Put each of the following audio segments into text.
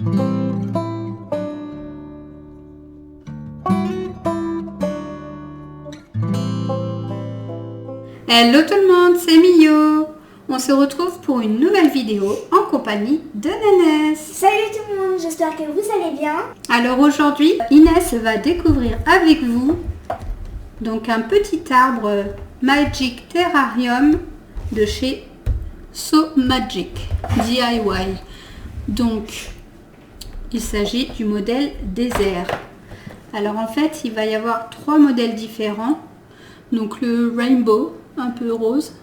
Hello tout le monde, c'est Mio. On se retrouve pour une nouvelle vidéo en compagnie de Nénès. Salut tout le monde, j'espère que vous allez bien. Alors aujourd'hui, Inès va découvrir avec vous donc un petit arbre Magic Terrarium de chez So Magic DIY. Donc il s'agit du modèle désert. Alors en fait, il va y avoir 3 modèles différents. Donc le Rainbow, un peu rose,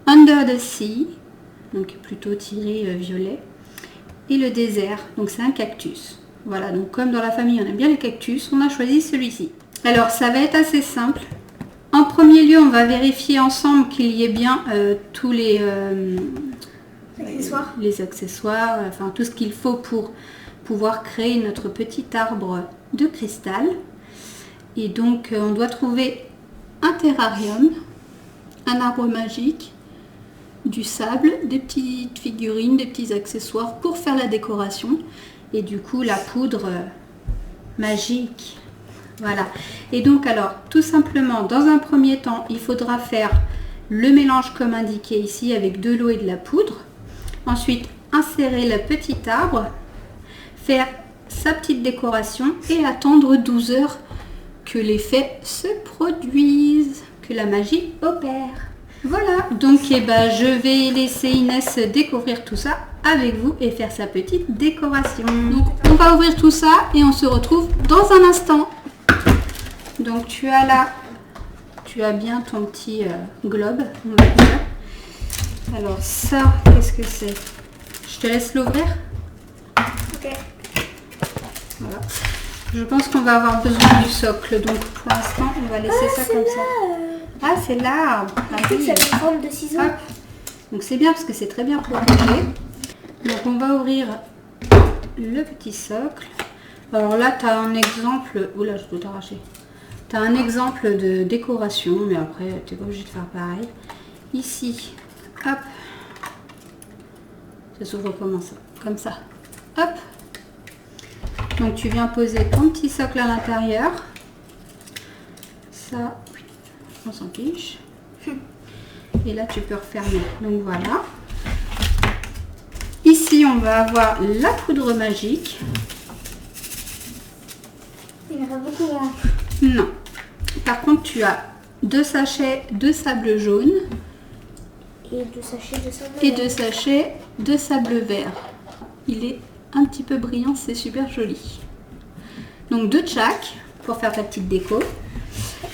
Under the Sea, donc plutôt tiré violet, et le désert, donc c'est un cactus. Voilà, donc comme dans la famille on aime bien les cactus, on a choisi celui-ci. Alors ça va être assez simple. En premier lieu, on va vérifier ensemble qu'il y ait bien tous les accessoires, enfin tout ce qu'il faut pour pouvoir créer notre petit arbre de cristal. Et donc on doit trouver un terrarium, un arbre magique, du sable, des petites figurines, des petits accessoires pour faire la décoration et du coup la poudre magique. Voilà. Et donc alors tout simplement dans un premier temps il faudra faire le mélange comme indiqué ici avec de l'eau et de la poudre. Ensuite insérer le petit arbre, faire sa petite décoration et attendre 12 heures que l'effet se produise, que la magie opère. Voilà, donc je vais laisser Inès découvrir tout ça avec vous et faire sa petite décoration. Donc on va ouvrir tout ça et on se retrouve dans un instant. Donc tu as bien ton petit globe, on va dire. Alors ça, qu'est-ce que c'est? Je te laisse l'ouvrir. Ok. Voilà. Je pense qu'on va avoir besoin du socle, donc pour l'instant on va laisser ça comme ça. Ah, c'est l'arbre. Ça a une forme de ciseaux. Hop. Donc c'est bien parce que c'est très bien protégé. Donc on va ouvrir le petit socle. Alors là tu as un exemple. Oula, je dois t'arracher. Tu as un exemple de décoration, mais après tu n'es pas obligé de faire pareil. Ici, hop. Ça s'ouvre comme ça. Hop. Donc tu viens poser ton petit socle à l'intérieur. Ça, on s'en fiche. Et là tu peux refermer. Donc voilà. Ici on va avoir la poudre magique. Il y en a beaucoup moins. Non. Par contre tu as 2 sachets de sable jaune. Et 2 sachets de sable Et vert. 2 sachets de sable vert. Il est un petit peu brillant, c'est super joli. Donc 2 de chaque pour faire ta petite déco.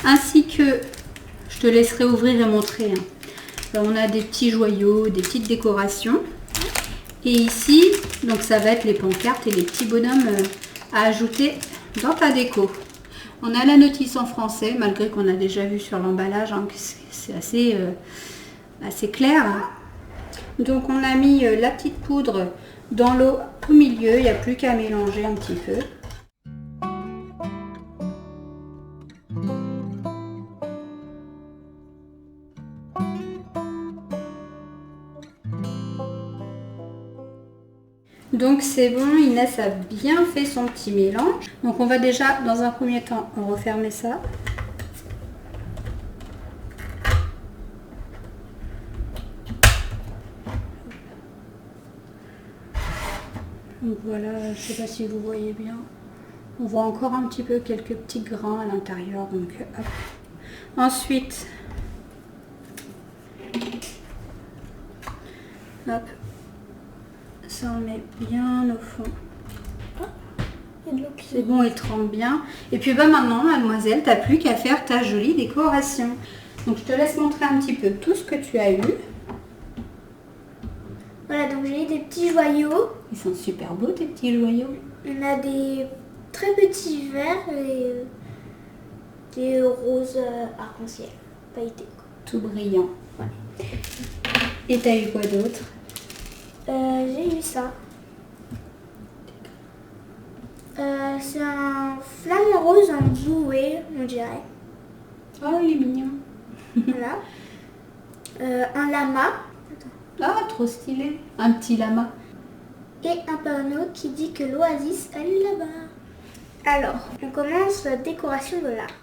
Ainsi que, je te laisserai ouvrir et montrer. Alors, on a des petits joyaux, des petites décorations. Et ici, donc ça va être les pancartes et les petits bonhommes à ajouter dans ta déco. On a la notice en français, malgré qu'on a déjà vu sur l'emballage, que c'est assez clair. Donc on a mis la petite poudre dans l'eau au milieu, il n'y a plus qu'à mélanger un petit peu. Donc c'est bon, Inès a bien fait son petit mélange. Donc on va déjà dans un premier temps refermer ça. Donc voilà, je ne sais pas si vous voyez bien. On voit encore un petit peu quelques petits grains à l'intérieur. Donc hop. Ensuite, hop, ça on met bien au fond. C'est bon, il trempe bien. Et puis maintenant, mademoiselle, t'as plus qu'à faire ta jolie décoration. Donc je te laisse montrer un petit peu tout ce que tu as eu. Voilà, donc j'ai des petits joyaux. Ils sont super beaux tes petits joyaux. On a des très petits verts et des roses arc-en-ciel pailletés. Tout brillant. Ouais. Et t'as eu quoi d'autre? J'ai eu ça. C'est un flamant rose en bouée, on dirait. Oh, il est mignon. Voilà. Un lama. Ah, trop stylé. Un petit lama. et un panneau qui dit que l'oasis elle est là-bas. Alors, on commence la décoration de l'arbre.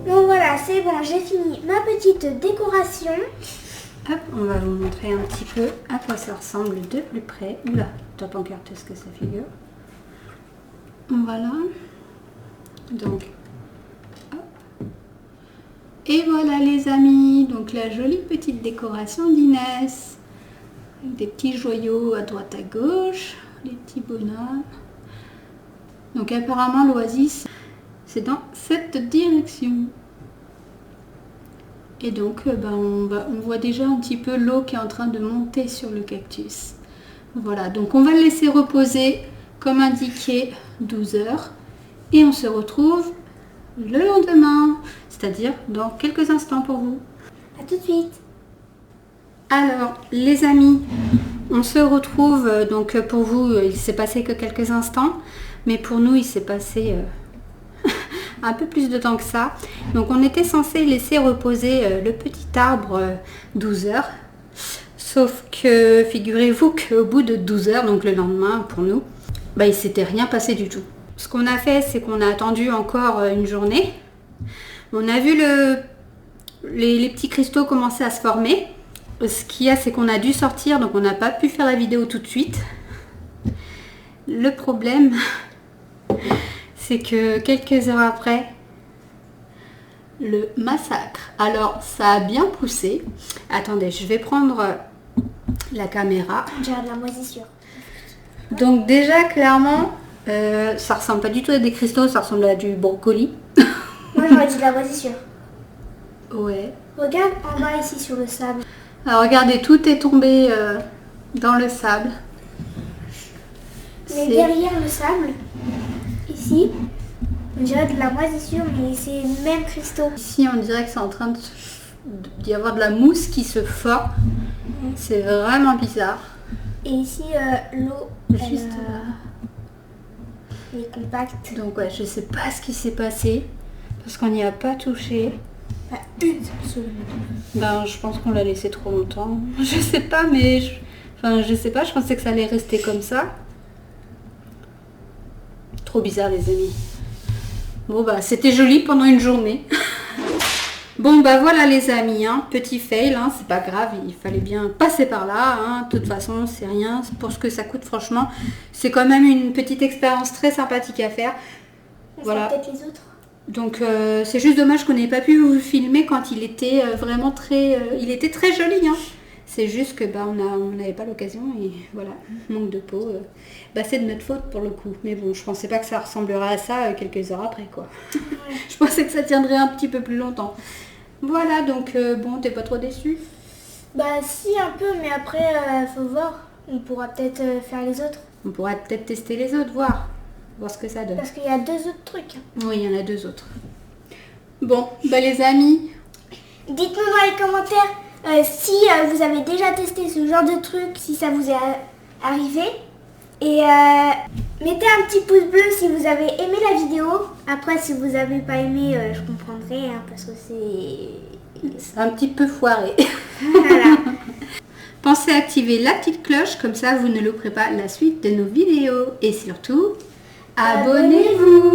Bon voilà, c'est bon, j'ai fini ma petite décoration. Hop, on va vous montrer un petit peu à quoi ça ressemble de plus près. Oula, ta pancarte, est-ce que ça figure? Voilà. Donc, hop. Et voilà les amis, donc la jolie petite décoration d'Inès. Avec des petits joyaux à droite à gauche, les petits bonhommes. Donc apparemment l'oasis, c'est dans cette direction. Et donc on voit déjà un petit peu l'eau qui est en train de monter sur le cactus. Voilà, donc on va le laisser reposer comme indiqué 12 heures. Et on se retrouve le lendemain, c'est-à-dire dans quelques instants pour vous. À tout de suite. Alors les amis, on se retrouve, donc pour vous il s'est passé que quelques instants, mais pour nous il s'est passé un peu plus de temps que ça. Donc on était censé laisser reposer le petit arbre 12 heures, sauf que figurez-vous qu'au bout de 12 heures, donc le lendemain pour nous, il s'était rien passé du tout. Ce qu'on a fait, c'est qu'on a attendu encore une journée. On a vu les petits cristaux commencer à se former. Ce qu'il y a, c'est qu'on a dû sortir, donc on n'a pas pu faire la vidéo tout de suite. Le problème, c'est que quelques heures après, le massacre. Alors, ça a bien poussé. Attendez, je vais prendre la caméra. J'ai de la moisissure. Donc déjà, clairement, ça ressemble pas du tout à des cristaux, ça ressemble à du brocoli. Moi, j'aurais dit de la moisissure. Ouais. Regarde en bas ici sur le sable. Alors regardez, tout est tombé dans le sable. Mais derrière le sable, ici, on dirait de la moisissure, mais c'est le même cristaux. Ici, on dirait que c'est en train d'y avoir de la mousse qui se forme. C'est vraiment bizarre. Et ici, l'eau, Juste elle est compacte. Donc ouais, je sais pas ce qui s'est passé, parce qu'on n'y a pas touché. Enfin, une seule seconde. Je pense qu'on l'a laissé trop longtemps. Je sais pas, mais je sais pas, je pensais que ça allait rester comme ça. Trop bizarre les amis. Bon c'était joli pendant une journée. Bon voilà les amis, petit fail, c'est pas grave, il fallait bien passer par là, de toute façon c'est rien, pour ce que ça coûte franchement, c'est quand même une petite expérience très sympathique à faire. Voilà. Peut-être les autres. Donc c'est juste dommage qu'on n'ait pas pu vous filmer quand il était vraiment il était très joli. C'est juste que on n'avait pas l'occasion et voilà, manque de peau. C'est de notre faute pour le coup. Mais bon, je pensais pas que ça ressemblerait à ça quelques heures après quoi. Ouais. Je pensais que ça tiendrait un petit peu plus longtemps. Voilà, donc t'es pas trop déçu? Si un peu, mais après faut voir. On pourra peut-être faire les autres. On pourra peut-être tester les autres, voir ce que ça donne. Parce qu'il y a 2 autres trucs. Oui, il y en a 2 autres. Bon, les amis. Dites-nous dans les commentaires si vous avez déjà testé ce genre de truc, si ça vous est arrivé. Et mettez un petit pouce bleu si vous avez aimé la vidéo. Après, si vous n'avez pas aimé, je comprendrai, parce que c'est un petit peu foiré. Voilà. Pensez à activer la petite cloche, comme ça vous ne louperez pas la suite de nos vidéos. Et surtout, abonnez-vous.